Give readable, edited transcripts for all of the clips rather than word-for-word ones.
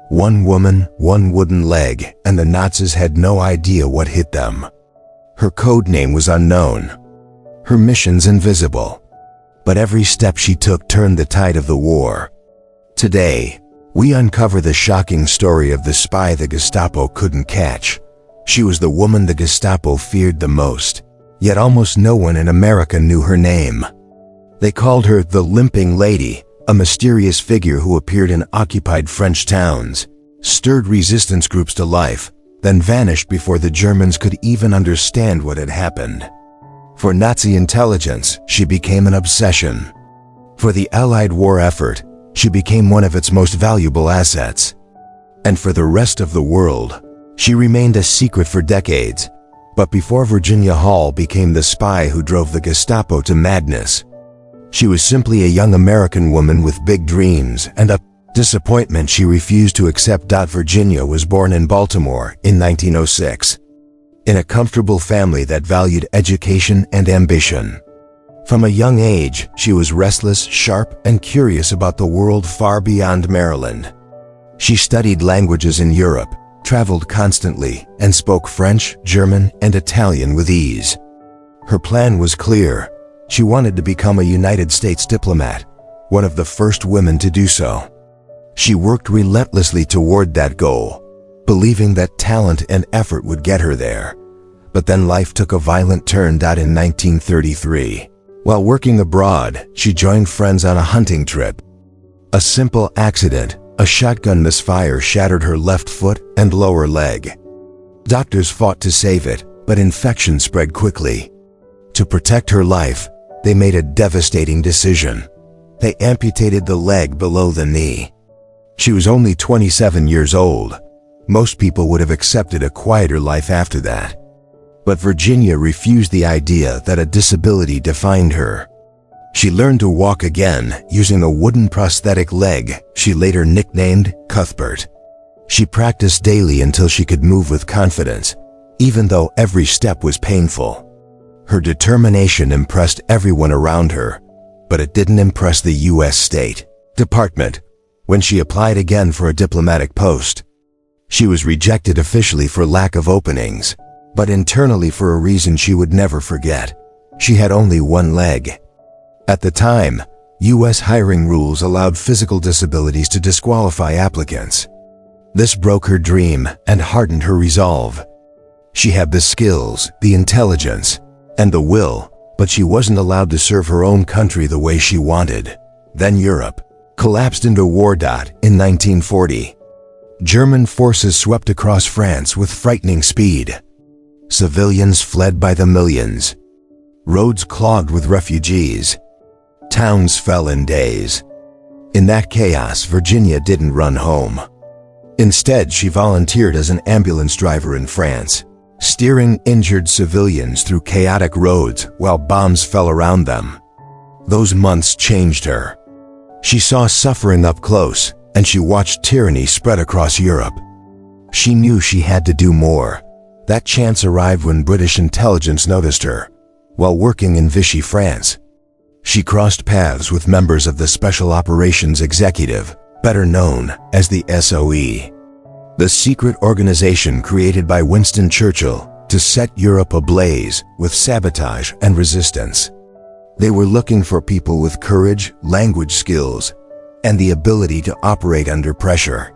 One woman, one wooden leg, and the Nazis had no idea what hit them. Her code name was unknown. Her missions invisible. But every step she took turned the tide of the war. Today, we uncover the shocking story of the spy the Gestapo couldn't catch. She was the woman the Gestapo feared the most, yet almost no one in America knew her name. They called her the Limping Lady, a mysterious figure who appeared in occupied French towns, stirred resistance groups to life, then vanished before the Germans could even understand what had happened. For Nazi intelligence, she became an obsession. For the Allied war effort, she became one of its most valuable assets. And for the rest of the world, she remained a secret for decades. But before Virginia Hall became the spy who drove the Gestapo to madness, she was simply a young American woman with big dreams and a disappointment she refused to accept. Virginia was born in Baltimore in 1906, in a comfortable family that valued education and ambition. From a young age, she was restless, sharp, and curious about the world far beyond Maryland. She studied languages in Europe, traveled constantly, and spoke French, German, and Italian with ease. Her plan was clear. She wanted to become a United States diplomat, one of the first women to do so. She worked relentlessly toward that goal, believing that talent and effort would get her there. But then life took a violent turn. In 1933, while working abroad, she joined friends on a hunting trip. A simple accident, a shotgun misfire, shattered her left foot and lower leg. Doctors fought to save it, but infection spread quickly. To protect her life, they made a devastating decision. They amputated the leg below the knee. She was only 27 years old. Most people would have accepted a quieter life after that. But Virginia refused the idea that a disability defined her. She learned to walk again using a wooden prosthetic leg she later nicknamed Cuthbert. She practiced daily until she could move with confidence, even though every step was painful. Her determination impressed everyone around her, but it didn't impress the U.S. State Department. When she applied again for a diplomatic post, she was rejected officially for lack of openings, but internally for a reason she would never forget. She had only one leg. At the time, U.S. hiring rules allowed physical disabilities to disqualify applicants. This broke her dream and hardened her resolve. She had the skills, the intelligence, and the will, but she wasn't allowed to serve her own country the way she wanted. Then Europe collapsed into war. In 1940, German forces swept across France with frightening speed. Civilians fled by the millions. Roads clogged with refugees. Towns fell in days. In that chaos, Virginia didn't run home. Instead, she volunteered as an ambulance driver in France, steering injured civilians through chaotic roads while bombs fell around them. Those months changed her. She saw suffering up close, and she watched tyranny spread across Europe. She knew she had to do more. That chance arrived when British intelligence noticed her. While working in Vichy, France, she crossed paths with members of the Special Operations Executive, better known as the SOE. The secret organization created by Winston Churchill to set Europe ablaze with sabotage and resistance. They were looking for people with courage, language skills, and the ability to operate under pressure.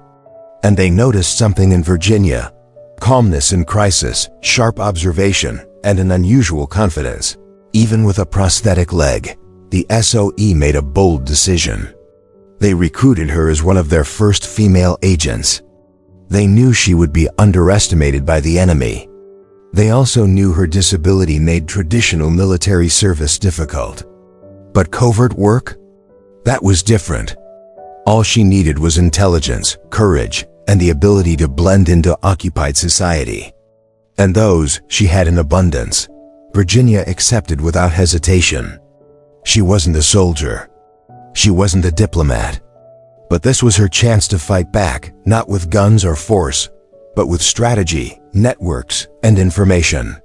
And they noticed something in Virginia: calmness in crisis, sharp observation, and an unusual confidence. Even with a prosthetic leg, the SOE made a bold decision. They recruited her as one of their first female agents. They knew she would be underestimated by the enemy. They also knew her disability made traditional military service difficult. But covert work? That was different. All she needed was intelligence, courage, and the ability to blend into occupied society. And those she had in abundance. Virginia accepted without hesitation. She wasn't a soldier. She wasn't a diplomat. But this was her chance to fight back, not with guns or force, but with strategy, networks, and information.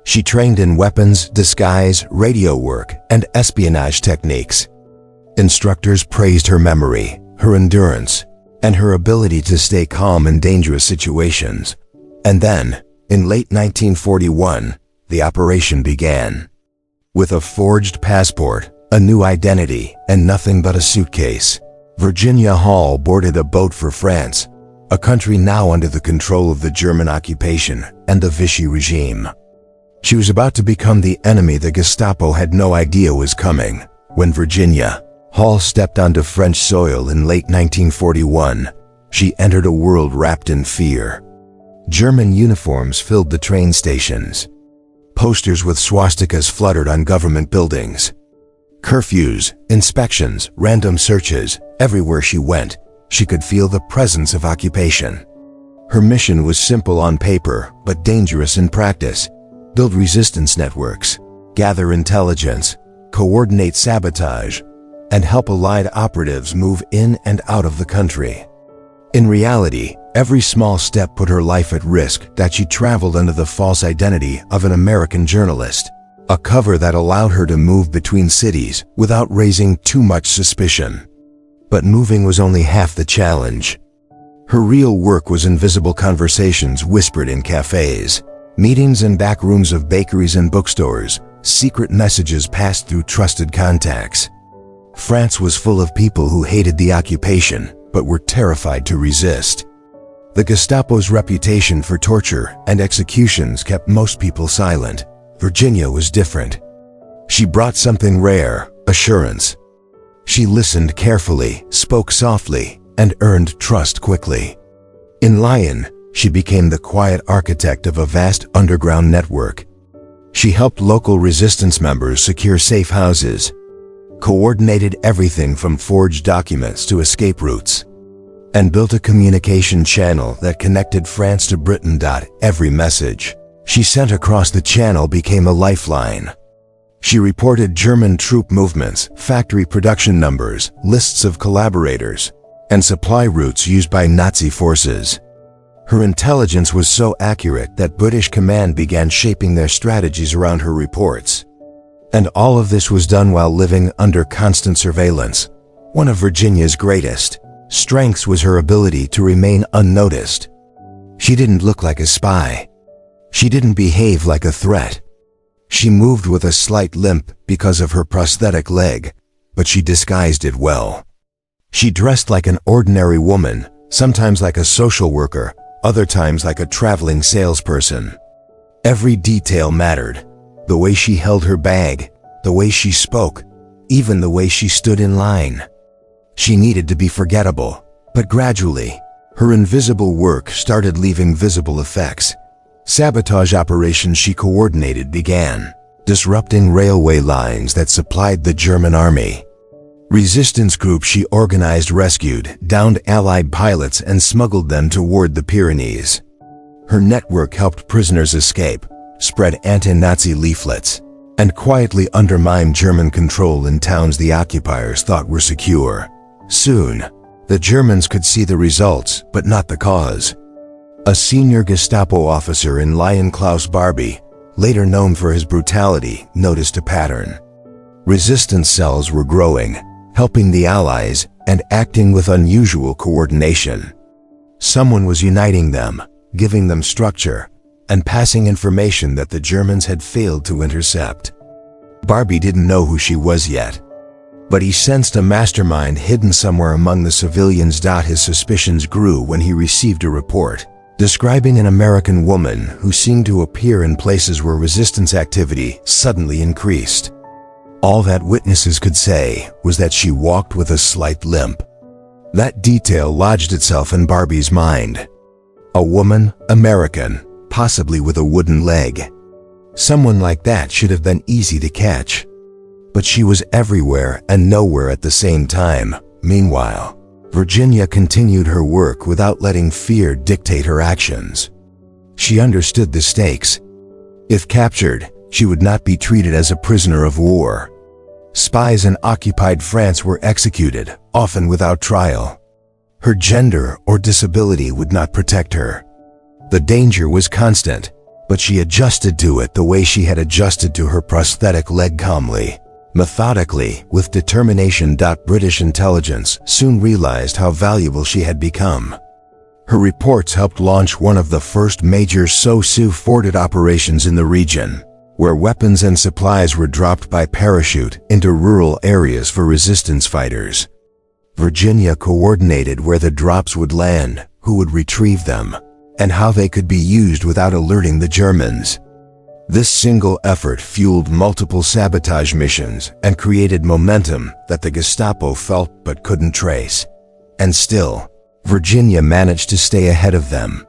She trained in weapons, disguise, radio work, and espionage techniques. Instructors praised her memory, her endurance, and her ability to stay calm in dangerous situations. And then, in late 1941, the operation began. With a forged passport, a new identity, and nothing but a suitcase, Virginia Hall boarded a boat for France, a country now under the control of the German occupation and the Vichy regime. She was about to become the enemy the Gestapo had no idea was coming. When Virginia Hall stepped onto French soil in late 1941, she entered a world wrapped in fear. German uniforms filled the train stations. Posters with swastikas fluttered on government buildings. Curfews, inspections, random searches, everywhere she went, she could feel the presence of occupation. Her mission was simple on paper, but dangerous in practice. Build resistance networks, gather intelligence, coordinate sabotage, and help Allied operatives move in and out of the country. In reality, every small step put her life at risk that she traveled under the false identity of an American journalist, a cover that allowed her to move between cities without raising too much suspicion. But moving was only half the challenge. Her real work was invisible conversations whispered in cafes, meetings in back rooms of bakeries and bookstores, secret messages passed through trusted contacts. France was full of people who hated the occupation, but were terrified to resist. The Gestapo's reputation for torture and executions kept most people silent. Virginia was different. She brought something rare, assurance. She listened carefully, spoke softly, and earned trust quickly. In Lyon, she became the quiet architect of a vast underground network. She helped local resistance members secure safe houses, coordinated everything from forged documents to escape routes, and built a communication channel that connected France to Britain. Every message she sent across the channel became a lifeline. She reported German troop movements, factory production numbers, lists of collaborators, and supply routes used by Nazi forces. Her intelligence was so accurate that British command began shaping their strategies around her reports. And all of this was done while living under constant surveillance. One of Virginia's greatest strengths was her ability to remain unnoticed. She didn't look like a spy. She didn't behave like a threat. She moved with a slight limp because of her prosthetic leg, but she disguised it well. She dressed like an ordinary woman, sometimes like a social worker, other times like a traveling salesperson. Every detail mattered. The way she held her bag, the way she spoke, even the way she stood in line. She needed to be forgettable, but gradually, her invisible work started leaving visible effects. Sabotage operations she coordinated began, disrupting railway lines that supplied the German army. Resistance groups she organized rescued, downed Allied pilots and smuggled them toward the Pyrenees. Her network helped prisoners escape, spread anti-Nazi leaflets, and quietly undermined German control in towns the occupiers thought were secure. Soon, the Germans could see the results, but not the cause. A senior Gestapo officer in Lyon, Klaus Barbie, later known for his brutality, noticed a pattern. Resistance cells were growing, helping the Allies and acting with unusual coordination. Someone was uniting them, giving them structure, and passing information that the Germans had failed to intercept. Barbie didn't know who she was yet, but he sensed a mastermind hidden somewhere among the civilians. His suspicions grew when he received a report describing an American woman who seemed to appear in places where resistance activity suddenly increased. All that witnesses could say was that she walked with a slight limp. That detail lodged itself in Barbie's mind. A woman, American, possibly with a wooden leg. Someone like that should have been easy to catch. But she was everywhere and nowhere at the same time. Meanwhile, Virginia continued her work without letting fear dictate her actions. She understood the stakes. If captured, she would not be treated as a prisoner of war. Spies in occupied France were executed, often without trial. Her gender or disability would not protect her. The danger was constant, but she adjusted to it the way she had adjusted to her prosthetic leg calmly. Methodically, with determination. British intelligence soon realized how valuable she had become. Her reports helped launch one of the first major so-forted operations in the region, where weapons and supplies were dropped by parachute into rural areas for resistance fighters. Virginia coordinated where the drops would land, who would retrieve them, and how they could be used without alerting the Germans. This single effort fueled multiple sabotage missions and created momentum that the Gestapo felt but couldn't trace. And still, Virginia managed to stay ahead of them.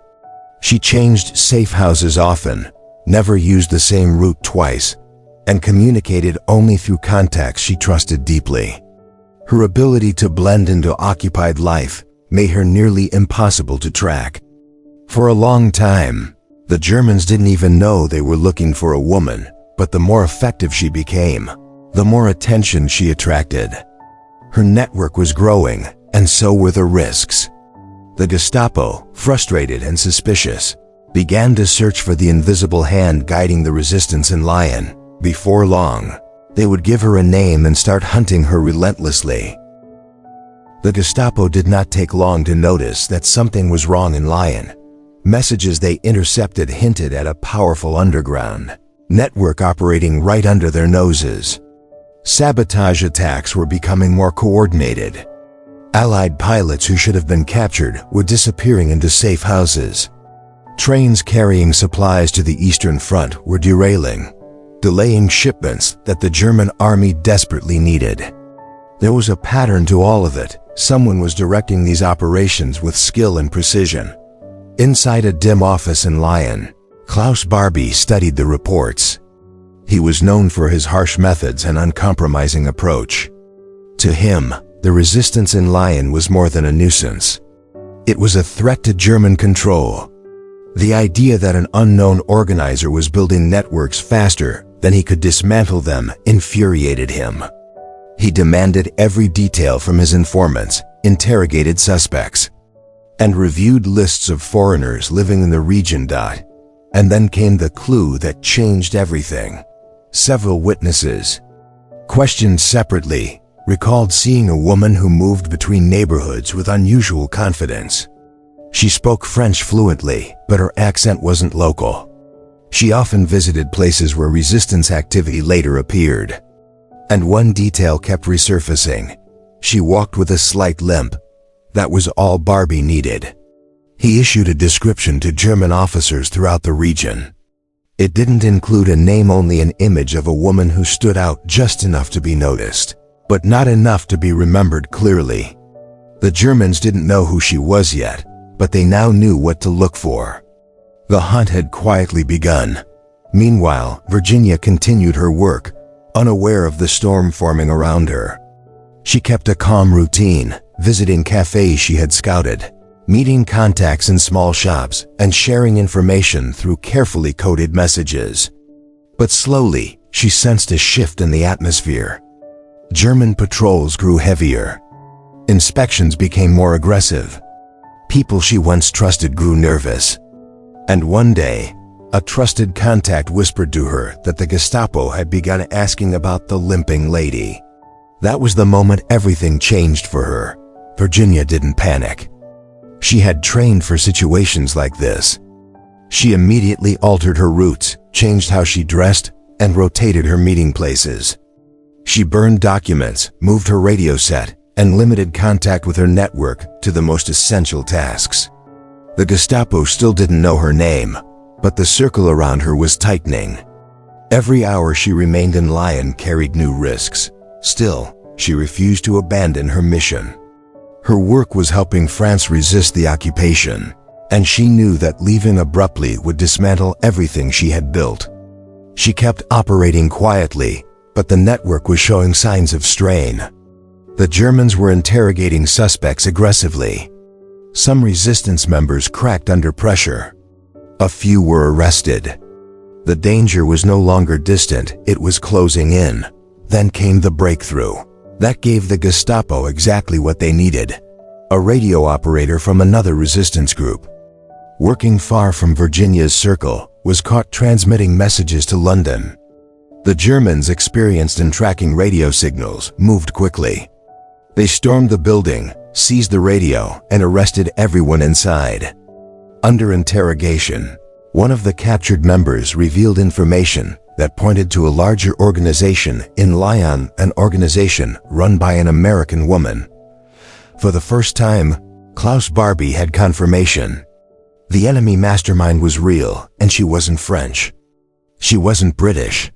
She changed safe houses often, never used the same route twice, and communicated only through contacts she trusted deeply. Her ability to blend into occupied life made her nearly impossible to track. For a long time, the Germans didn't even know they were looking for a woman, but the more effective she became, the more attention she attracted. Her network was growing, and so were the risks. The Gestapo, frustrated and suspicious, began to search for the invisible hand guiding the resistance in Lyon. Before long, they would give her a name and start hunting her relentlessly. The Gestapo did not take long to notice that something was wrong in Lyon. Messages they intercepted hinted at a powerful underground network operating right under their noses. Sabotage attacks were becoming more coordinated. Allied pilots who should have been captured were disappearing into safe houses. Trains carrying supplies to the Eastern Front were derailing, delaying shipments that the German army desperately needed. There was a pattern to all of it. Someone was directing these operations with skill and precision. Inside a dim office in Lyon, Klaus Barbie studied the reports. He was known for his harsh methods and uncompromising approach. To him, the resistance in Lyon was more than a nuisance. It was a threat to German control. The idea that an unknown organizer was building networks faster than he could dismantle them infuriated him. He demanded every detail from his informants, interrogated suspects, and reviewed lists of foreigners living in the region. And then came the clue that changed everything. Several witnesses, questioned separately, recalled seeing a woman who moved between neighborhoods with unusual confidence. She spoke French fluently, but her accent wasn't local. She often visited places where resistance activity later appeared. And one detail kept resurfacing. She walked with a slight limp. That was all Barbie needed. He issued a description to German officers throughout the region. It didn't include a name, only an image of a woman who stood out just enough to be noticed, but not enough to be remembered clearly. The Germans didn't know who she was yet, but they now knew what to look for. The hunt had quietly begun. Meanwhile, Virginia continued her work, unaware of the storm forming around her. She kept a calm routine, visiting cafes she had scouted, meeting contacts in small shops, and sharing information through carefully coded messages. But slowly, she sensed a shift in the atmosphere. German patrols grew heavier. Inspections became more aggressive. People she once trusted grew nervous. And one day, a trusted contact whispered to her that the Gestapo had begun asking about the limping lady. That was the moment everything changed for her. Virginia didn't panic. She had trained for situations like this. She immediately altered her routes, changed how she dressed, and rotated her meeting places. She burned documents, moved her radio set, and limited contact with her network to the most essential tasks. The Gestapo still didn't know her name, but the circle around her was tightening. Every hour she remained in Lyon carried new risks. Still, she refused to abandon her mission. Her work was helping France resist the occupation, and she knew that leaving abruptly would dismantle everything she had built. She kept operating quietly, but the network was showing signs of strain. The Germans were interrogating suspects aggressively. Some resistance members cracked under pressure. A few were arrested. The danger was no longer distant, it was closing in. Then came the breakthrough. That gave the Gestapo exactly what they needed. A radio operator from another resistance group, working far from Virginia's circle, was caught transmitting messages to London. The Germans, experienced in tracking radio signals, moved quickly. They stormed the building, seized the radio, and arrested everyone inside. Under interrogation, one of the captured members revealed information that pointed to a larger organization in Lyon, an organization run by an American woman. For the first time, Klaus Barbie had confirmation. The enemy mastermind was real, and she wasn't French. She wasn't British.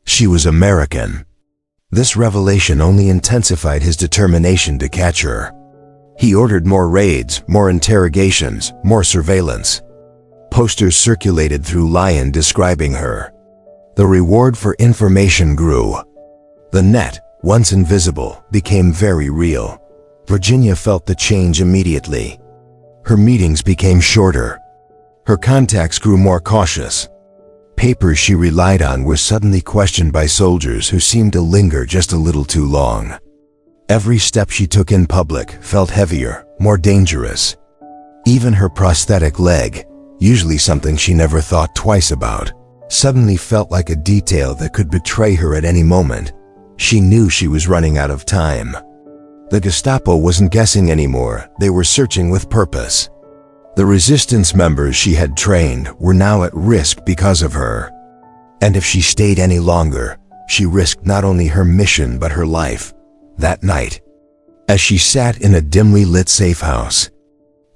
She was American. This revelation only intensified his determination to catch her. He ordered more raids, more interrogations, more surveillance. Posters circulated through Lyon describing her. The reward for information grew. The net, once invisible, became very real. Virginia felt the change immediately. Her meetings became shorter. Her contacts grew more cautious. Papers she relied on were suddenly questioned by soldiers who seemed to linger just a little too long. Every step she took in public felt heavier, more dangerous. Even her prosthetic leg, usually something she never thought twice about, suddenly felt like a detail that could betray her at any moment. She knew she was running out of time. The Gestapo wasn't guessing anymore, they were searching with purpose. The resistance members she had trained were now at risk because of her. And if she stayed any longer, she risked not only her mission but her life. That night, as she sat in a dimly lit safe house,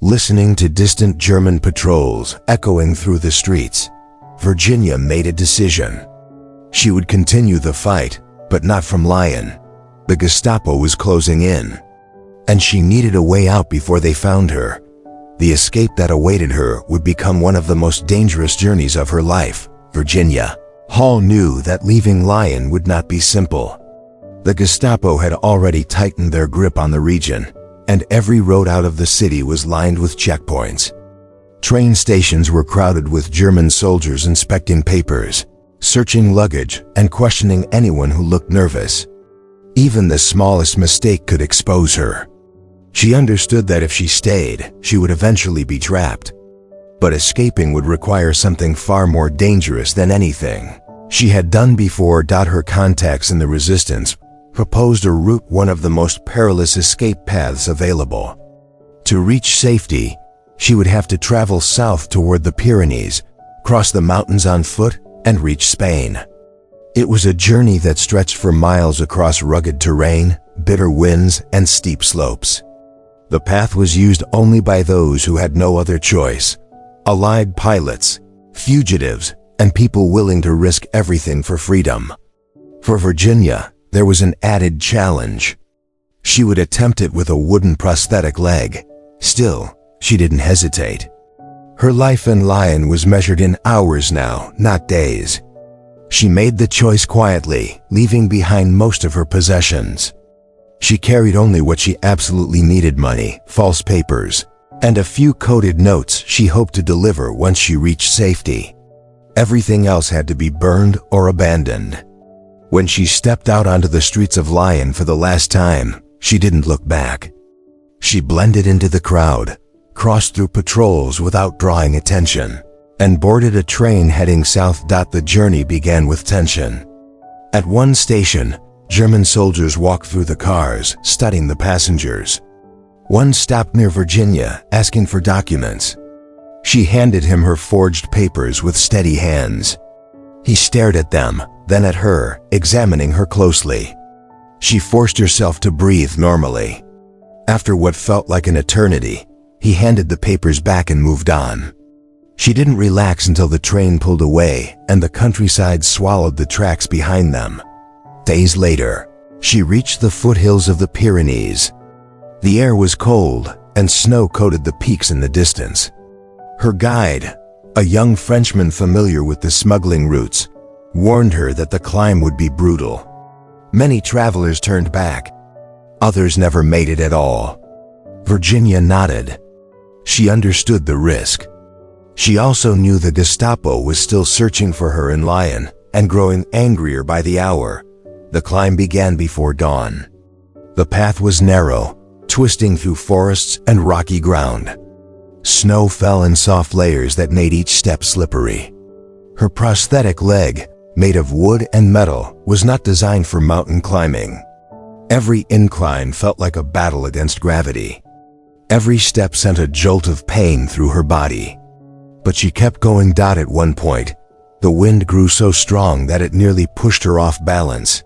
listening to distant German patrols echoing through the streets, Virginia made a decision. She would continue the fight, but not from Lyon. The Gestapo was closing in, and she needed a way out before they found her. The escape that awaited her would become one of the most dangerous journeys of her life. Virginia Hall knew that leaving Lyon would not be simple. The Gestapo had already tightened their grip on the region, and every road out of the city was lined with checkpoints. Train stations were crowded with German soldiers inspecting papers, searching luggage, and questioning anyone who looked nervous. Even the smallest mistake could expose her. She understood that if she stayed, she would eventually be trapped. But escaping would require something far more dangerous than anything she had done before. Her contacts in the resistance proposed a route, one of the most perilous escape paths available. To reach safety, she would have to travel south toward the Pyrenees, cross the mountains on foot, and reach Spain. It was a journey that stretched for miles across rugged terrain, bitter winds, and steep slopes. The path was used only by those who had no other choice: Allied pilots, fugitives, and people willing to risk everything for freedom. For Virginia, there was an added challenge. She would attempt it with a wooden prosthetic leg. Still, she didn't hesitate. Her life in Lyon was measured in hours now, not days. She made the choice quietly, leaving behind most of her possessions. She carried only what she absolutely needed: money, false papers, and a few coded notes she hoped to deliver once she reached safety. Everything else had to be burned or abandoned. When she stepped out onto the streets of Lyon for the last time, she didn't look back. She blended into the crowd, crossed through patrols without drawing attention, and boarded a train heading south. The journey began with tension. At one station, German soldiers walked through the cars, studying the passengers. One stopped near Virginia, asking for documents. She handed him her forged papers with steady hands. He stared at them, then at her, examining her closely. She forced herself to breathe normally. After what felt like an eternity, he handed the papers back and moved on. She didn't relax until the train pulled away and the countryside swallowed the tracks behind them. Days later, she reached the foothills of the Pyrenees. The air was cold, and snow coated the peaks in the distance. Her guide, a young Frenchman familiar with the smuggling routes, warned her that the climb would be brutal. Many travelers turned back. Others never made it at all. Virginia nodded. She understood the risk. She also knew the Gestapo was still searching for her in Lyon, and growing angrier by the hour. The climb began before dawn. The path was narrow, twisting through forests and rocky ground. Snow fell in soft layers that made each step slippery. Her prosthetic leg, made of wood and metal, was not designed for mountain climbing. Every incline felt like a battle against gravity. Every step sent a jolt of pain through her body. But she kept going. At one point, the wind grew so strong that it nearly pushed her off balance.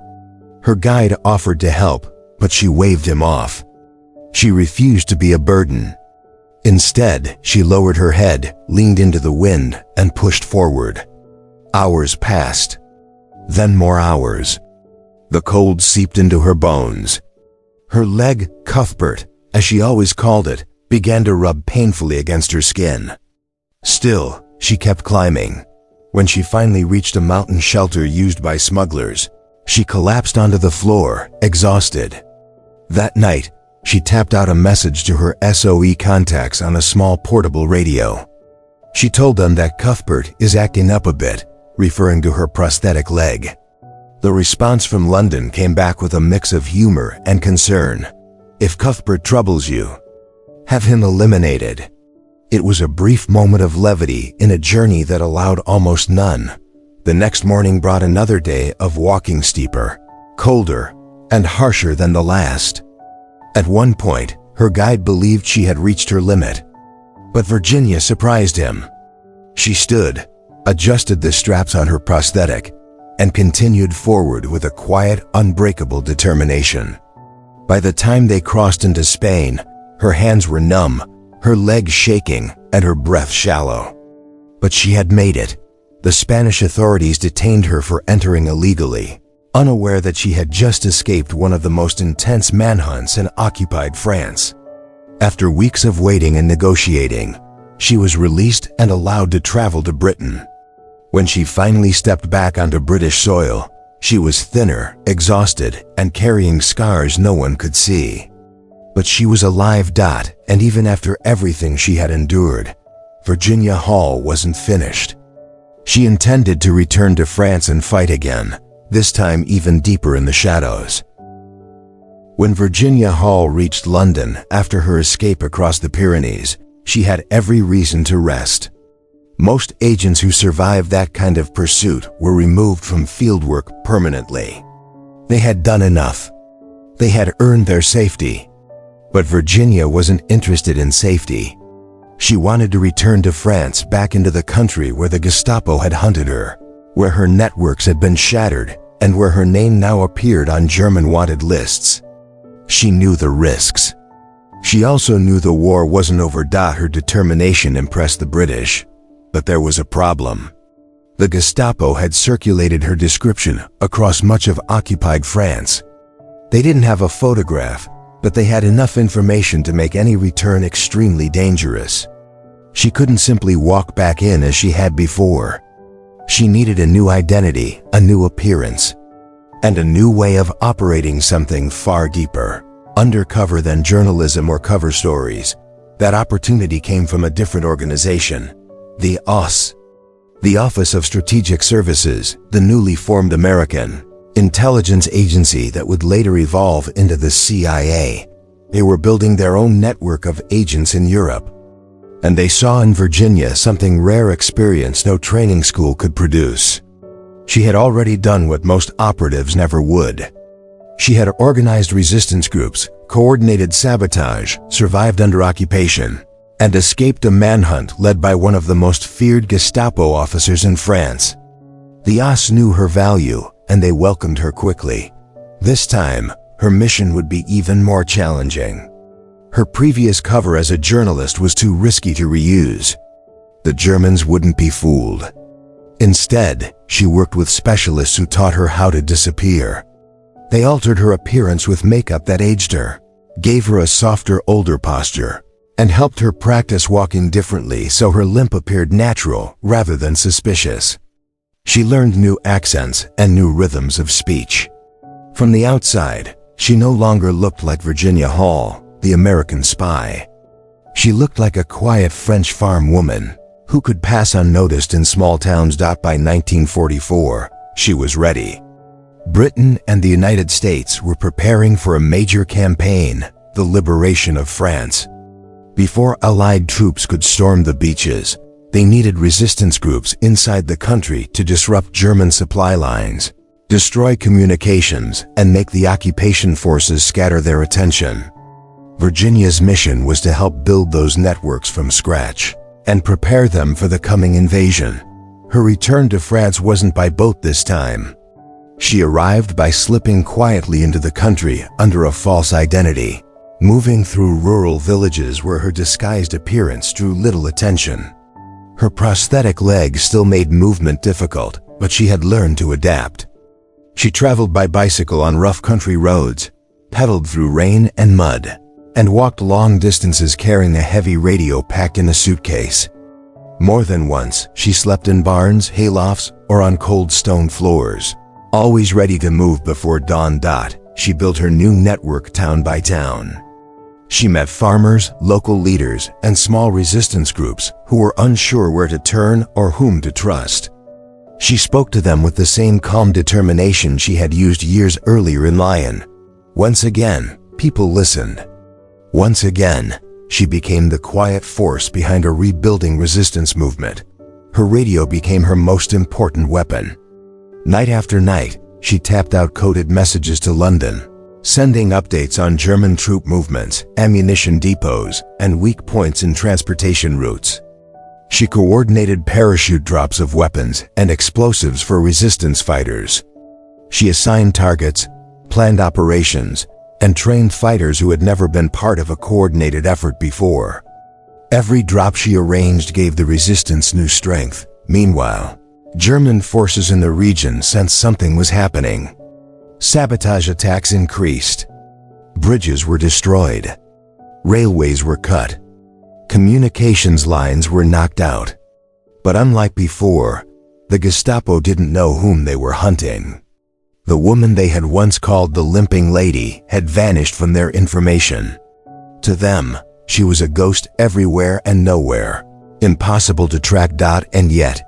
Her guide offered to help, but she waved him off. She refused to be a burden. Instead, she lowered her head, leaned into the wind, and pushed forward. Hours passed. Then more hours. The cold seeped into her bones. Her leg, Cuthbert, as she always called it, began to rub painfully against her skin. Still, she kept climbing. When she finally reached a mountain shelter used by smugglers, she collapsed onto the floor, exhausted. That night, she tapped out a message to her SOE contacts on a small portable radio. She told them that Cuthbert is acting up a bit, referring to her prosthetic leg. The response from London came back with a mix of humor and concern. If Cuthbert troubles you, have him eliminated. It was a brief moment of levity in a journey that allowed almost none. The next morning brought another day of walking steeper, colder, and harsher than the last. At one point, her guide believed she had reached her limit. But Virginia surprised him. She stood, adjusted the straps on her prosthetic, and continued forward with a quiet, unbreakable determination. By the time they crossed into Spain, her hands were numb, her legs shaking, and her breath shallow. But she had made it. The Spanish authorities detained her for entering illegally, unaware that she had just escaped one of the most intense manhunts in occupied France. After weeks of waiting and negotiating, she was released and allowed to travel to Britain. When she finally stepped back onto British soil, she was thinner, exhausted, and carrying scars no one could see. But she was alive. And even after everything she had endured, Virginia Hall wasn't finished. She intended to return to France and fight again, this time even deeper in the shadows. When Virginia Hall reached London after her escape across the Pyrenees, she had every reason to rest. Most agents who survived that kind of pursuit were removed from fieldwork permanently. They had done enough. They had earned their safety. But Virginia wasn't interested in safety. She wanted to return to France, back into the country where the Gestapo had hunted her, where her networks had been shattered, and where her name now appeared on German wanted lists. She knew the risks. She also knew the war wasn't over. Her determination impressed the British. But there was a problem. The Gestapo had circulated her description across much of occupied France. They didn't have a photograph, but they had enough information to make any return extremely dangerous. She couldn't simply walk back in as she had before. She needed a new identity, a new appearance, and a new way of operating, something far deeper, undercover than journalism or cover stories. That opportunity came from a different organization. The OSS, the Office of Strategic Services, the newly formed American intelligence agency that would later evolve into the CIA. They were building their own network of agents in Europe. And they saw in Virginia something rare, experience no training school could produce. She had already done what most operatives never would. She had organized resistance groups, coordinated sabotage, survived under occupation, and escaped a manhunt led by one of the most feared Gestapo officers in France. The OSS knew her value, and they welcomed her quickly. This time, her mission would be even more challenging. Her previous cover as a journalist was too risky to reuse. The Germans wouldn't be fooled. Instead, she worked with specialists who taught her how to disappear. They altered her appearance with makeup that aged her, gave her a softer, older posture, and helped her practice walking differently so her limp appeared natural rather than suspicious. She learned new accents and new rhythms of speech. From the outside, she no longer looked like Virginia Hall, the American spy. She looked like a quiet French farm woman who could pass unnoticed in small towns. By 1944, she was ready. Britain and the United States were preparing for a major campaign, the liberation of France. Before Allied troops could storm the beaches, They needed resistance groups inside the country to disrupt German supply lines, destroy communications, and make the occupation forces scatter their attention. Virginia's mission was to help build those networks from scratch and prepare them for the coming invasion. Her return to France wasn't by boat this time. She arrived by slipping quietly into the country under a false identity, moving through rural villages where her disguised appearance drew little attention. Her prosthetic leg still made movement difficult, but she had learned to adapt. She traveled by bicycle on rough country roads, pedaled through rain and mud, and walked long distances carrying a heavy radio packed in a suitcase. More than once, she slept in barns, haylofts, or on cold stone floors. Always ready to move before dawn. She built her new network town by town. She met farmers, local leaders, and small resistance groups who were unsure where to turn or whom to trust. She spoke to them with the same calm determination she had used years earlier in Lyon. Once again, people listened. Once again, she became the quiet force behind a rebuilding resistance movement. Her radio became her most important weapon. Night after night, she tapped out coded messages to London, sending updates on German troop movements, ammunition depots, and weak points in transportation routes. She coordinated parachute drops of weapons and explosives for resistance fighters. She assigned targets, planned operations, and trained fighters who had never been part of a coordinated effort before. Every drop she arranged gave the resistance new strength. Meanwhile, German forces in the region sensed something was happening. Sabotage attacks increased. Bridges were destroyed. Railways were cut. Communications lines were knocked out. But unlike before, the Gestapo didn't know whom they were hunting. The woman they had once called the Limping Lady had vanished from their information. To them, she was a ghost everywhere and nowhere, impossible to track. And yet,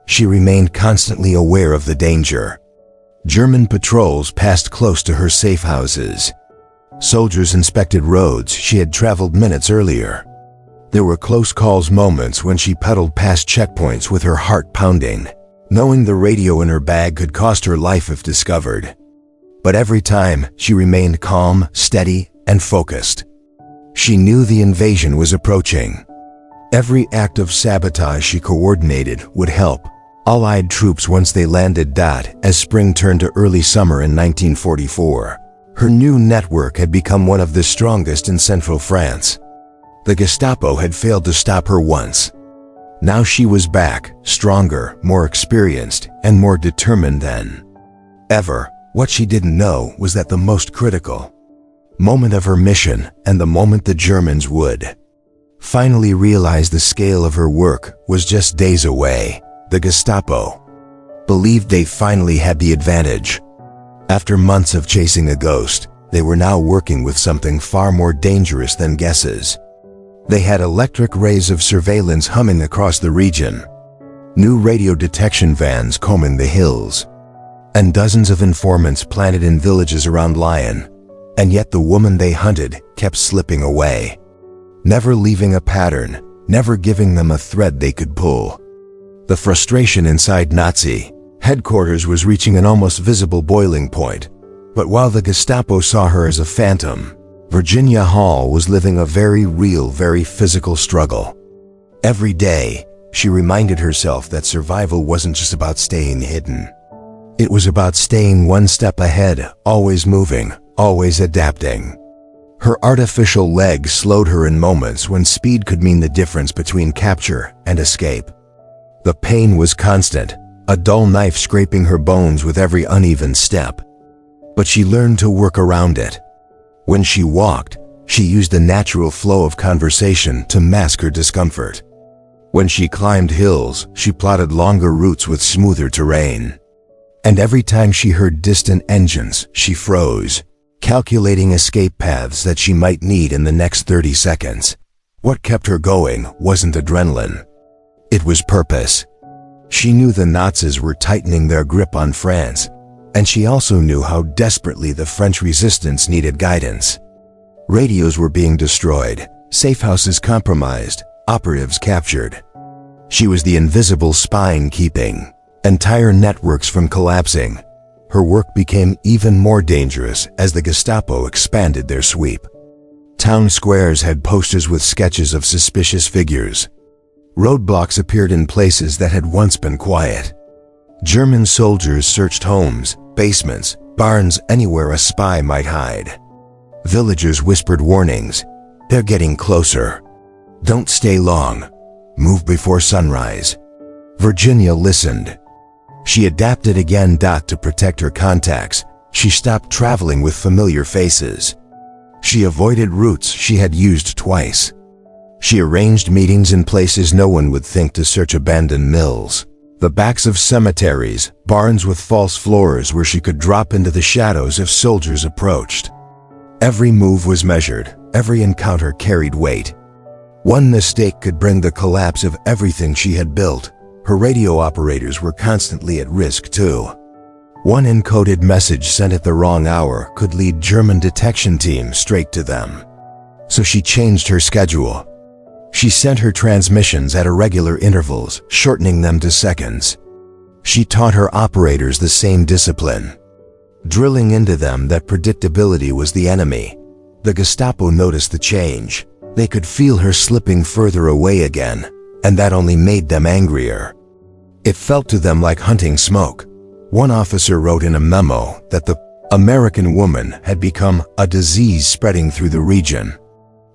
she remained constantly aware of the danger. German patrols passed close to her safe houses. Soldiers inspected roads she had traveled minutes earlier. There were close calls moments when she pedaled past checkpoints with her heart pounding, knowing the radio in her bag could cost her life if discovered. But every time, she remained calm, steady, and focused. She knew the invasion was approaching. Every act of sabotage she coordinated would help Allied troops once they landed. As spring turned to early summer in 1944, her new network had become one of the strongest in central France. The Gestapo had failed to stop her once. Now she was back, stronger, more experienced, and more determined than ever. What she didn't know was that the most critical moment of her mission, and the moment the Germans would finally realize the scale of her work, was just days away. The Gestapo believed they finally had the advantage. After months of chasing a ghost, they were now working with something far more dangerous than guesses. They had electric rays of surveillance humming across the region, new radio detection vans combing the hills, and dozens of informants planted in villages around Lyon. And yet the woman they hunted kept slipping away, never leaving a pattern, never giving them a thread they could pull. The frustration inside Nazi headquarters was reaching an almost visible boiling point. But while the Gestapo saw her as a phantom, Virginia Hall was living a very real, very physical struggle. Every day, she reminded herself that survival wasn't just about staying hidden. It was about staying one step ahead, always moving, always adapting. Her artificial leg slowed her in moments when speed could mean the difference between capture and escape. The pain was constant, a dull knife scraping her bones with every uneven step. But she learned to work around it. When she walked, she used the natural flow of conversation to mask her discomfort. When she climbed hills, she plotted longer routes with smoother terrain. And every time she heard distant engines, she froze, calculating escape paths that she might need in the next 30 seconds. What kept her going wasn't adrenaline. It was purpose. She knew the Nazis were tightening their grip on France, and she also knew how desperately the French resistance needed guidance. Radios were being destroyed, safe houses compromised, operatives captured. She was the invisible spine keeping entire networks from collapsing. Her work became even more dangerous as the Gestapo expanded their sweep. Town squares had posters with sketches of suspicious figures. Roadblocks appeared in places that had once been quiet. German soldiers searched homes, basements, barns, anywhere a spy might hide. Villagers whispered warnings. "They're getting closer. Don't stay long. Move before sunrise." Virginia listened. She adapted again. To protect her contacts, she stopped traveling with familiar faces. She avoided routes she had used twice. She arranged meetings in places no one would think to search: abandoned mills, the backs of cemeteries, barns with false floors where she could drop into the shadows if soldiers approached. Every move was measured, every encounter carried weight. One mistake could bring the collapse of everything she had built. Her radio operators were constantly at risk too. One encoded message sent at the wrong hour could lead German detection teams straight to them. So she changed her schedule. She sent her transmissions at irregular intervals, shortening them to seconds. She taught her operators the same discipline, drilling into them that predictability was the enemy. The Gestapo noticed the change. They could feel her slipping further away again, and that only made them angrier. It felt to them like hunting smoke. One officer wrote in a memo that the American woman had become a disease spreading through the region.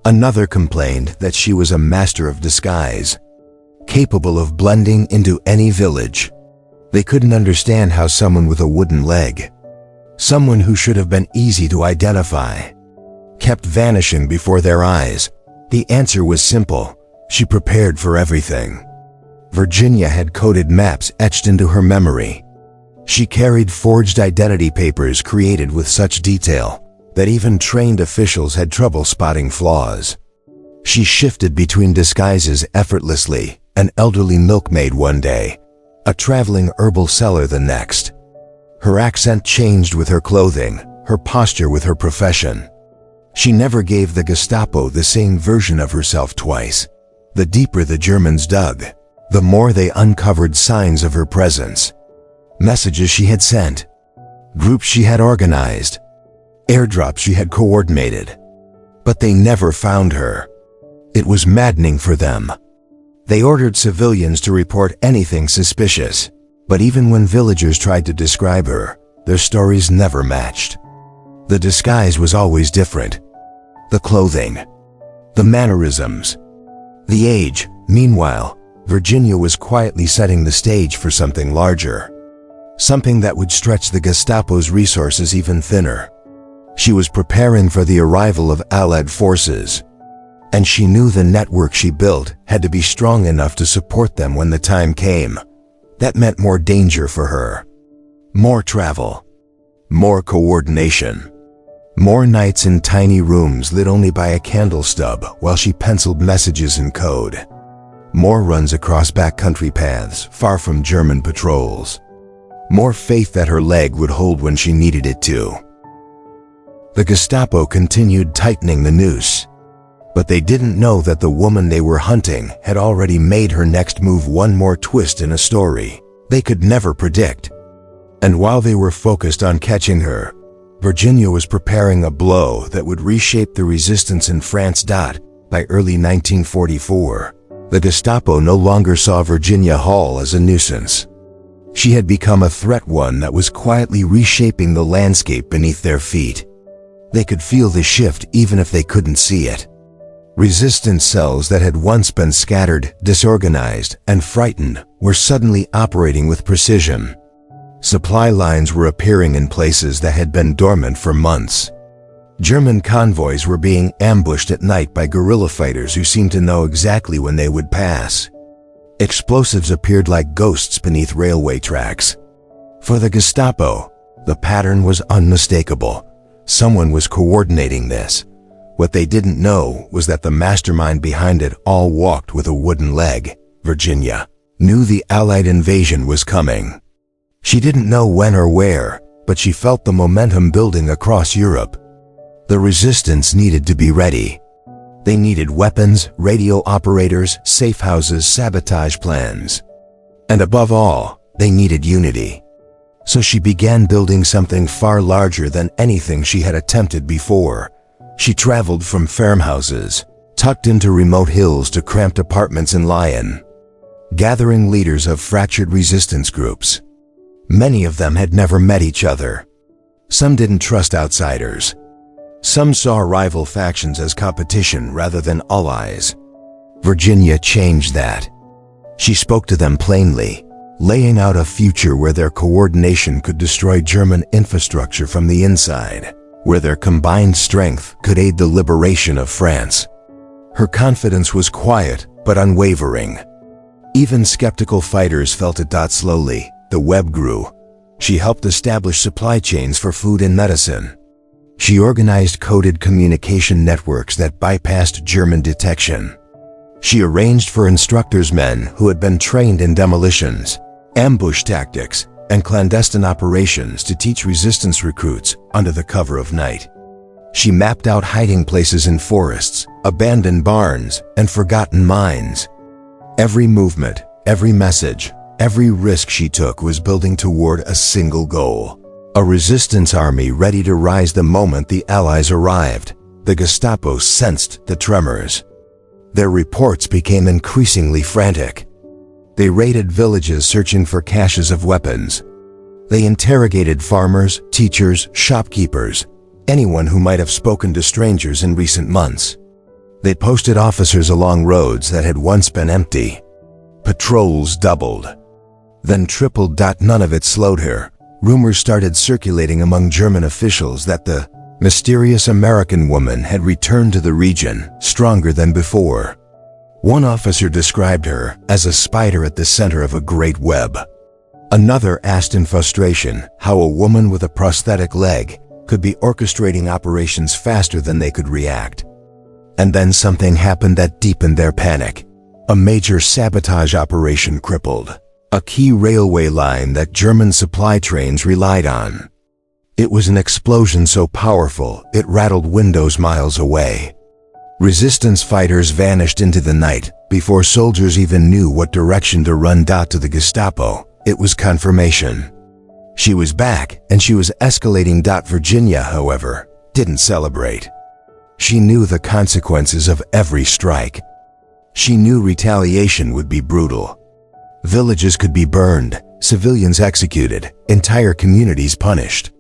Another complained that she was a master of disguise, capable of blending into any village. They couldn't understand how someone with a wooden leg, someone who should have been easy to identify, kept vanishing before their eyes. The answer was simple: she prepared for everything. Virginia had coded maps etched into her memory. She carried forged identity papers created with such detail that even trained officials had trouble spotting flaws. She shifted between disguises effortlessly: an elderly milkmaid one day, a traveling herbal seller the next. Her accent changed with her clothing, her posture with her profession. She never gave the Gestapo the same version of herself twice. The deeper the Germans dug, the more they uncovered signs of her presence. Messages she had sent, groups she had organized, airdrops she had coordinated. But they never found her. It was maddening for them. They ordered civilians to report anything suspicious, but even when villagers tried to describe her, their stories never matched. The disguise was always different. The clothing, the mannerisms, the age. Meanwhile, Virginia was quietly setting the stage for something larger, something that would stretch the Gestapo's resources even thinner. She was preparing for the arrival of Allied forces, and she knew the network she built had to be strong enough to support them when the time came. That meant more danger for her, more travel, more coordination, more nights in tiny rooms lit only by a candle stub while she penciled messages in code, more runs across backcountry paths far from German patrols, more faith that her leg would hold when she needed it to. The Gestapo continued tightening the noose, but they didn't know that the woman they were hunting had already made her next move one more twist in a story they could never predict. And while they were focused on catching her, Virginia was preparing a blow that would reshape the resistance in France. By early 1944, the Gestapo no longer saw Virginia Hall as a nuisance. She had become a threat, one that was quietly reshaping the landscape beneath their feet. They could feel the shift even if they couldn't see it. Resistance cells that had once been scattered, disorganized, and frightened were suddenly operating with precision. Supply lines were appearing in places that had been dormant for months. German convoys were being ambushed at night by guerrilla fighters who seemed to know exactly when they would pass. Explosives appeared like ghosts beneath railway tracks. For the Gestapo, the pattern was unmistakable. Someone was coordinating this. What they didn't know was that the mastermind behind it all walked with a wooden leg. Virginia knew the Allied invasion was coming. She didn't know when or where, but she felt the momentum building across Europe. The resistance needed to be ready. They needed weapons, radio operators, safe houses, sabotage plans. And above all, they needed unity. So she began building something far larger than anything she had attempted before. She traveled from farmhouses, tucked into remote hills, to cramped apartments in Lyon, gathering leaders of fractured resistance groups. Many of them had never met each other. Some didn't trust outsiders. Some saw rival factions as competition rather than allies. Virginia changed that. She spoke to them plainly, laying out a future where their coordination could destroy German infrastructure from the inside, where their combined strength could aid the liberation of France. Her confidence was quiet but unwavering. Even skeptical fighters felt it. Slowly, the web grew. She helped establish supply chains for food and medicine. She organized coded communication networks that bypassed German detection. She arranged for instructors, men who had been trained in demolitions, ambush tactics, and clandestine operations, to teach resistance recruits under the cover of night. She mapped out hiding places in forests, abandoned barns, and forgotten mines. Every movement, every message, every risk she took was building toward a single goal: a resistance army ready to rise the moment the Allies arrived. The Gestapo sensed the tremors. Their reports became increasingly frantic. They raided villages searching for caches of weapons. They interrogated farmers, teachers, shopkeepers, anyone who might have spoken to strangers in recent months. They posted officers along roads that had once been empty. Patrols doubled, then tripled. None of it slowed her. Rumors started circulating among German officials that the mysterious American woman had returned to the region, stronger than before. One officer described her as a spider at the center of a great web. Another asked in frustration how a woman with a prosthetic leg could be orchestrating operations faster than they could react. And then something happened that deepened their panic. A major sabotage operation crippled a key railway line that German supply trains relied on. It was an explosion so powerful it rattled windows miles away. Resistance fighters vanished into the night before soldiers even knew what direction to run. To the Gestapo, it was confirmation. She was back, and she was escalating. Virginia, however, didn't celebrate. She knew the consequences of every strike. She knew retaliation would be brutal. Villages could be burned, civilians executed, entire communities punished.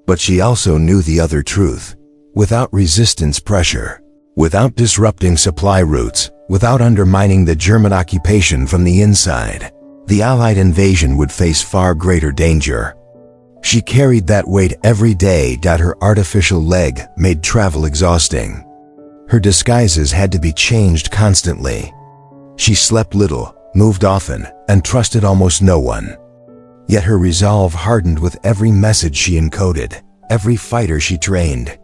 But she also knew the other truth. Without resistance pressure, without disrupting supply routes, without undermining the German occupation from the inside, the Allied invasion would face far greater danger. She carried that weight every day. Her artificial leg made travel exhausting. Her disguises had to be changed constantly. She slept little, moved often, and trusted almost no one. Yet her resolve hardened with every message she encoded, every fighter she trained,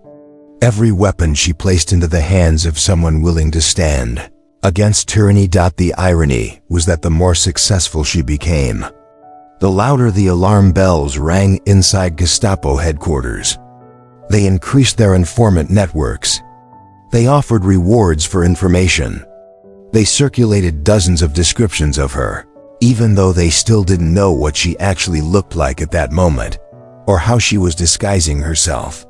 every weapon she placed into the hands of someone willing to stand against tyranny. The irony was that the more successful she became, the louder the alarm bells rang inside Gestapo headquarters. They increased their informant networks. They offered rewards for information. They circulated dozens of descriptions of her, even though they still didn't know what she actually looked like at that moment, or how she was disguising herself.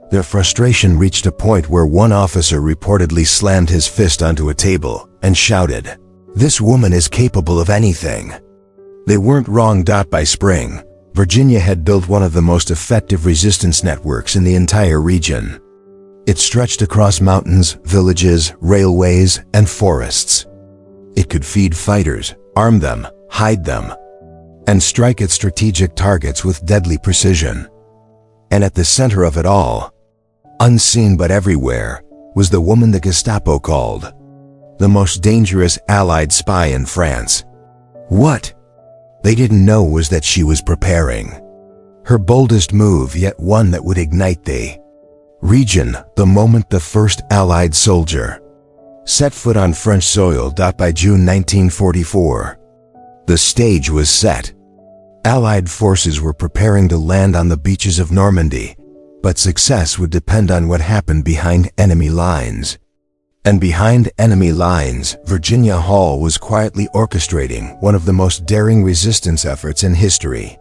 Their frustration reached a point where one officer reportedly slammed his fist onto a table and shouted, "This woman is capable of anything." They weren't wrong. By spring, Virginia had built one of the most effective resistance networks in the entire region. It stretched across mountains, villages, railways, and forests. It could feed fighters, arm them, hide them, and strike at strategic targets with deadly precision. And at the center of it all, unseen but everywhere, was the woman the Gestapo called the most dangerous Allied spy in France. What they didn't know was that she was preparing her boldest move, yet one that would ignite the region the moment the first Allied soldier set foot on French soil. By June 1944, the stage was set. Allied forces were preparing to land on the beaches of Normandy, but success would depend on what happened behind enemy lines. And behind enemy lines, Virginia Hall was quietly orchestrating one of the most daring resistance efforts in history.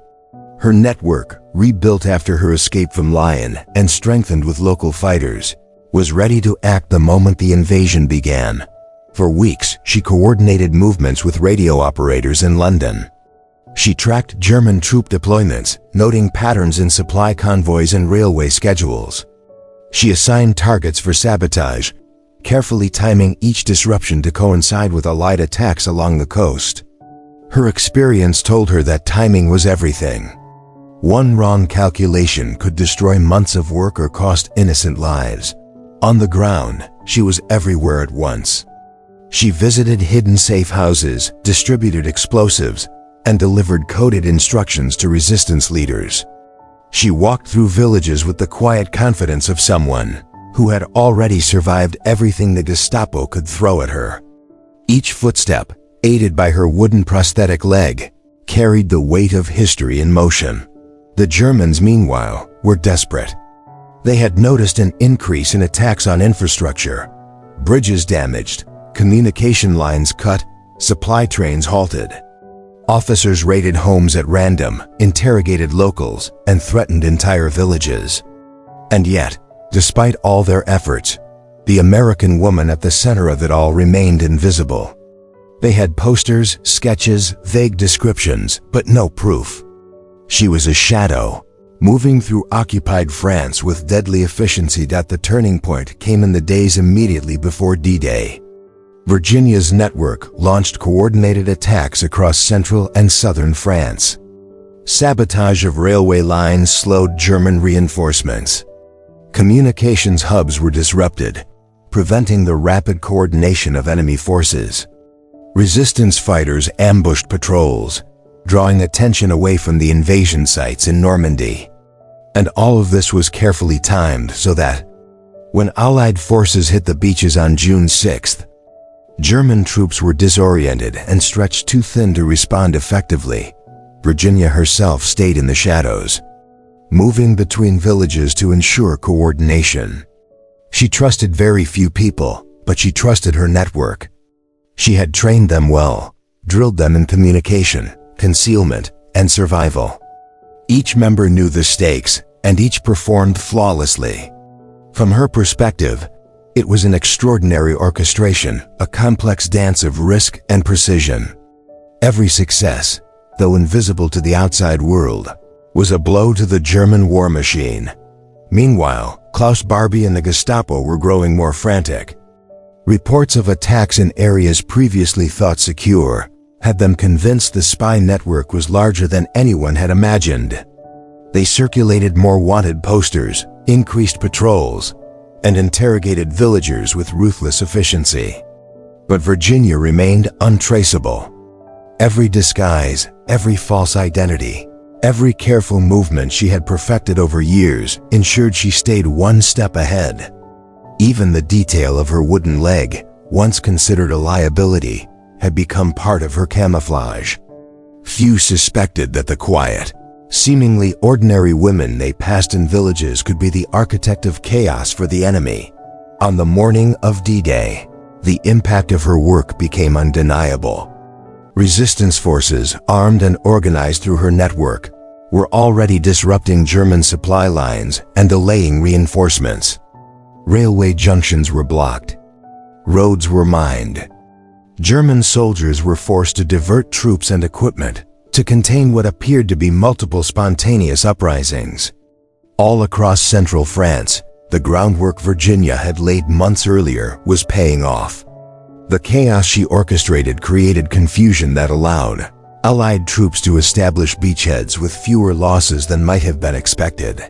Her network, rebuilt after her escape from Lyon and strengthened with local fighters, was ready to act the moment the invasion began. For weeks, she coordinated movements with radio operators in London. She tracked German troop deployments, noting patterns in supply convoys and railway schedules. She assigned targets for sabotage, carefully timing each disruption to coincide with Allied attacks along the coast. Her experience told her that timing was everything. One wrong calculation could destroy months of work or cost innocent lives. On the ground, she was everywhere at once. She visited hidden safe houses, distributed explosives, and delivered coded instructions to resistance leaders. She walked through villages with the quiet confidence of someone who had already survived everything the Gestapo could throw at her. Each footstep, aided by her wooden prosthetic leg, carried the weight of history in motion. The Germans, meanwhile, were desperate. They had noticed an increase in attacks on infrastructure. Bridges damaged, communication lines cut, supply trains halted. Officers raided homes at random, interrogated locals, and threatened entire villages. And yet, despite all their efforts, the American woman at the center of it all remained invisible. They had posters, sketches, vague descriptions, but no proof. She was a shadow, moving through occupied France with deadly efficiency. The turning point came in the days immediately before D-Day. Virginia's network launched coordinated attacks across central and southern France. Sabotage of railway lines slowed German reinforcements. Communications hubs were disrupted, preventing the rapid coordination of enemy forces. Resistance fighters ambushed patrols, drawing attention away from the invasion sites in Normandy. And all of this was carefully timed so that, when Allied forces hit the beaches on June 6th, German troops were disoriented and stretched too thin to respond effectively. Virginia herself stayed in the shadows, moving between villages to ensure coordination. She trusted very few people, but she trusted her network. She had trained them well, drilled them in communication, concealment, and survival. Each member knew the stakes, and each performed flawlessly. From her perspective, it was an extraordinary orchestration, a complex dance of risk and precision. Every success, though invisible to the outside world, was a blow to the German war machine. Meanwhile, Klaus Barbie and the Gestapo were growing more frantic. Reports of attacks in areas previously thought secure had them convinced the spy network was larger than anyone had imagined. They circulated more wanted posters, increased patrols, and interrogated villagers with ruthless efficiency. But Virginia remained untraceable. Every disguise, every false identity, every careful movement she had perfected over years ensured she stayed one step ahead. Even the detail of her wooden leg, once considered a liability, had become part of her camouflage. Few suspected that the quiet, seemingly ordinary women they passed in villages could be the architect of chaos for the enemy. On the morning of D-Day, the impact of her work became undeniable. Resistance forces, armed and organized through her network, were already disrupting German supply lines and delaying reinforcements. Railway junctions were blocked. Roads were mined. German soldiers were forced to divert troops and equipment to contain what appeared to be multiple spontaneous uprisings. All across central France, the groundwork Virginia had laid months earlier was paying off. The chaos she orchestrated created confusion that allowed Allied troops to establish beachheads with fewer losses than might have been expected.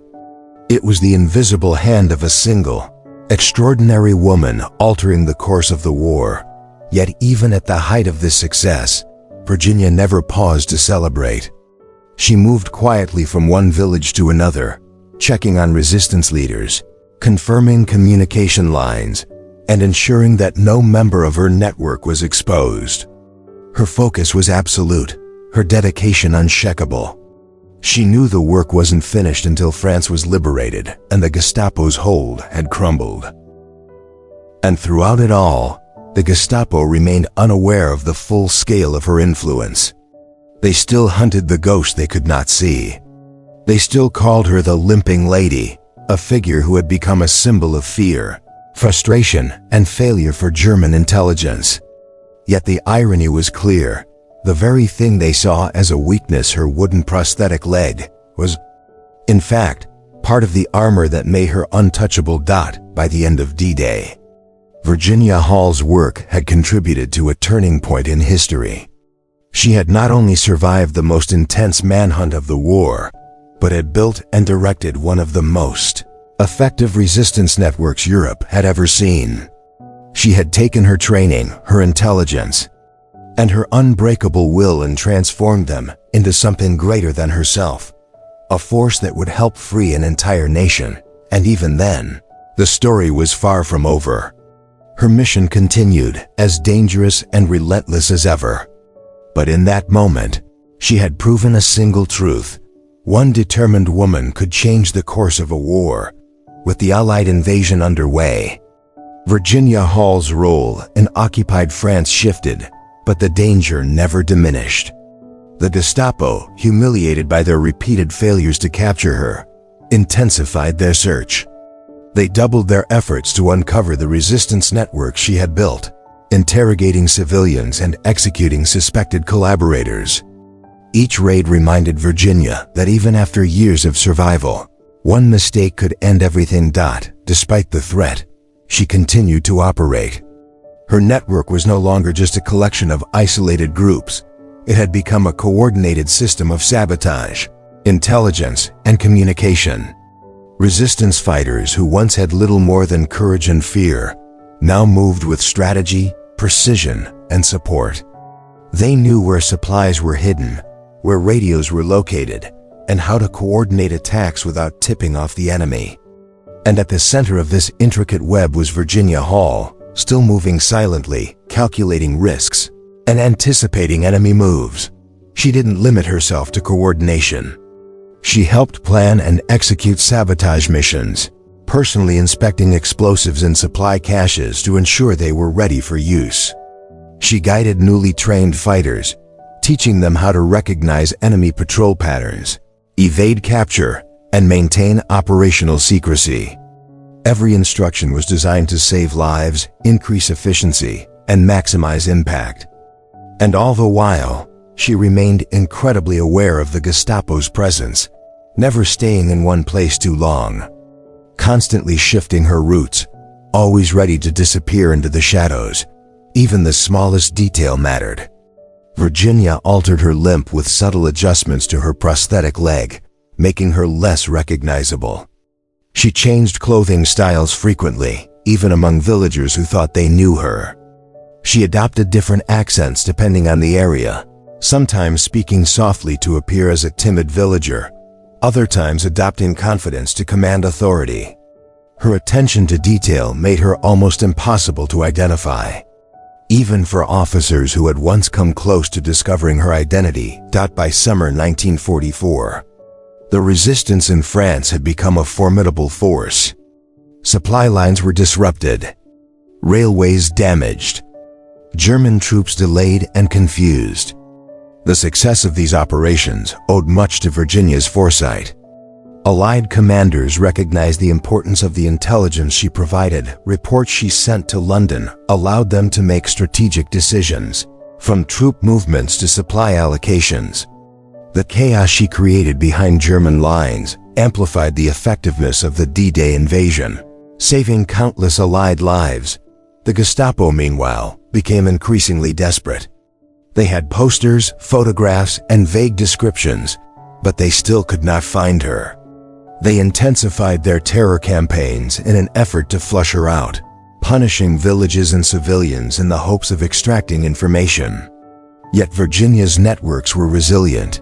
It was the invisible hand of a single, extraordinary woman altering the course of the war. Yet even at the height of this success, Virginia never paused to celebrate. She moved quietly from one village to another, checking on resistance leaders, confirming communication lines, and ensuring that no member of her network was exposed. Her focus was absolute, her dedication unshakable. She knew the work wasn't finished until France was liberated and the Gestapo's hold had crumbled. And throughout it all, the Gestapo remained unaware of the full scale of her influence. They still hunted the ghost they could not see. They still called her the Limping Lady, a figure who had become a symbol of fear, frustration, and failure for German intelligence. Yet the irony was clear. The very thing they saw as a weakness, her wooden prosthetic leg, was, in fact, part of the armor that made her untouchable. By the end of D-Day, Virginia Hall's work had contributed to a turning point in history. She had not only survived the most intense manhunt of the war, but had built and directed one of the most effective resistance networks Europe had ever seen. She had taken her training, her intelligence, and her unbreakable will and transformed them into something greater than herself, a force that would help free an entire nation. And even then, the story was far from over. Her mission continued, as dangerous and relentless as ever. But in that moment, she had proven a single truth. One determined woman could change the course of a war. With the Allied invasion underway, Virginia Hall's role in occupied France shifted, but the danger never diminished. The Gestapo, humiliated by their repeated failures to capture her, intensified their search. They doubled their efforts to uncover the resistance network she had built, interrogating civilians and executing suspected collaborators. Each raid reminded Virginia that even after years of survival, one mistake could end everything. Despite the threat, she continued to operate. Her network was no longer just a collection of isolated groups. It had become a coordinated system of sabotage, intelligence, and communication. Resistance fighters who once had little more than courage and fear now moved with strategy, precision, and support. They knew where supplies were hidden, where radios were located, and how to coordinate attacks without tipping off the enemy. And at the center of this intricate web was Virginia Hall, still moving silently, calculating risks, and anticipating enemy moves. She didn't limit herself to coordination. She helped plan and execute sabotage missions, personally inspecting explosives in supply caches to ensure they were ready for use. She guided newly trained fighters, teaching them how to recognize enemy patrol patterns, evade capture, and maintain operational secrecy. Every instruction was designed to save lives, increase efficiency, and maximize impact. And all the while, she remained incredibly aware of the Gestapo's presence, never staying in one place too long, constantly shifting her routes, always ready to disappear into the shadows. Even the smallest detail mattered. Virginia altered her limp with subtle adjustments to her prosthetic leg, making her less recognizable. She changed clothing styles frequently, even among villagers who thought they knew her. She adopted different accents depending on the area, sometimes speaking softly to appear as a timid villager, other times adopting confidence to command authority. Her attention to detail made her almost impossible to identify, even for officers who had once come close to discovering her identity. By summer 1944, the resistance in France had become a formidable force. Supply lines were disrupted, railways damaged, German troops delayed and confused. The success of these operations owed much to Virginia's foresight. Allied commanders recognized the importance of the intelligence she provided. Reports she sent to London allowed them to make strategic decisions, from troop movements to supply allocations. The chaos she created behind German lines amplified the effectiveness of the D-Day invasion, saving countless Allied lives. The Gestapo, meanwhile, became increasingly desperate. They had posters, photographs, and vague descriptions, but they still could not find her. They intensified their terror campaigns in an effort to flush her out, punishing villages and civilians in the hopes of extracting information. Yet Virginia's networks were resilient.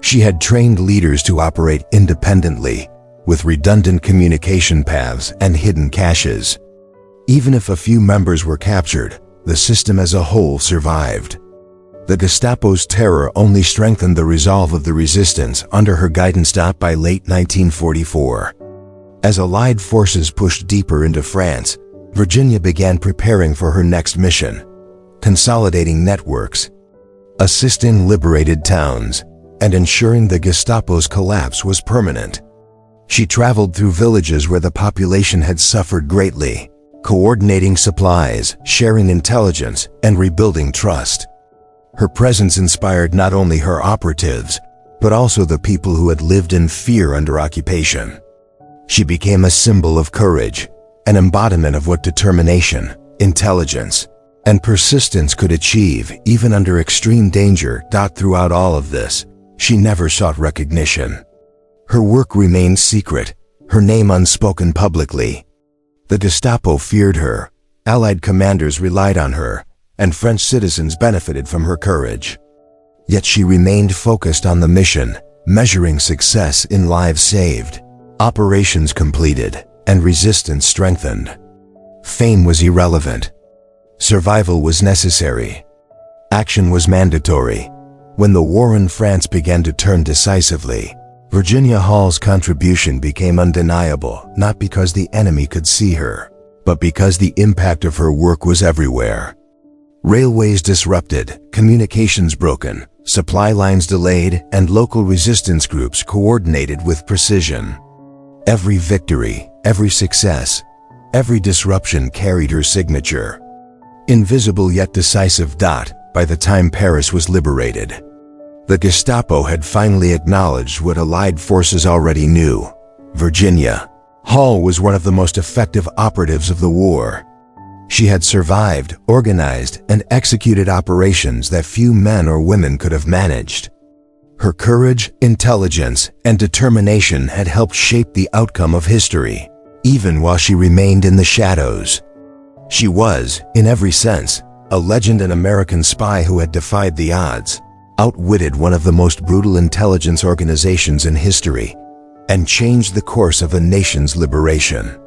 She had trained leaders to operate independently, with redundant communication paths and hidden caches. Even if a few members were captured, the system as a whole survived. The Gestapo's terror only strengthened the resolve of the resistance under her guidance. By late 1944, as Allied forces pushed deeper into France, Virginia began preparing for her next mission, consolidating networks, assisting liberated towns, and ensuring the Gestapo's collapse was permanent. She traveled through villages where the population had suffered greatly, coordinating supplies, sharing intelligence, and rebuilding trust. Her presence inspired not only her operatives, but also the people who had lived in fear under occupation. She became a symbol of courage, an embodiment of what determination, intelligence, and persistence could achieve even under extreme danger. Throughout all of this, she never sought recognition. Her work remained secret, her name unspoken publicly. The Gestapo feared her, Allied commanders relied on her, and French citizens benefited from her courage. Yet she remained focused on the mission, measuring success in lives saved, operations completed, and resistance strengthened. Fame was irrelevant. Survival was necessary. Action was mandatory. When the war in France began to turn decisively, Virginia Hall's contribution became undeniable, not because the enemy could see her, but because the impact of her work was everywhere. Railways disrupted, communications broken, supply lines delayed, and local resistance groups coordinated with precision. Every victory, every success, every disruption carried her signature. Invisible yet decisive. By the time Paris was liberated, the Gestapo had finally acknowledged what Allied forces already knew. Virginia Hall was one of the most effective operatives of the war. She had survived, organized, and executed operations that few men or women could have managed. Her courage, intelligence, and determination had helped shape the outcome of history, even while she remained in the shadows. She was, in every sense, a legend, an American spy who had defied the odds, outwitted one of the most brutal intelligence organizations in history, and changed the course of a nation's liberation.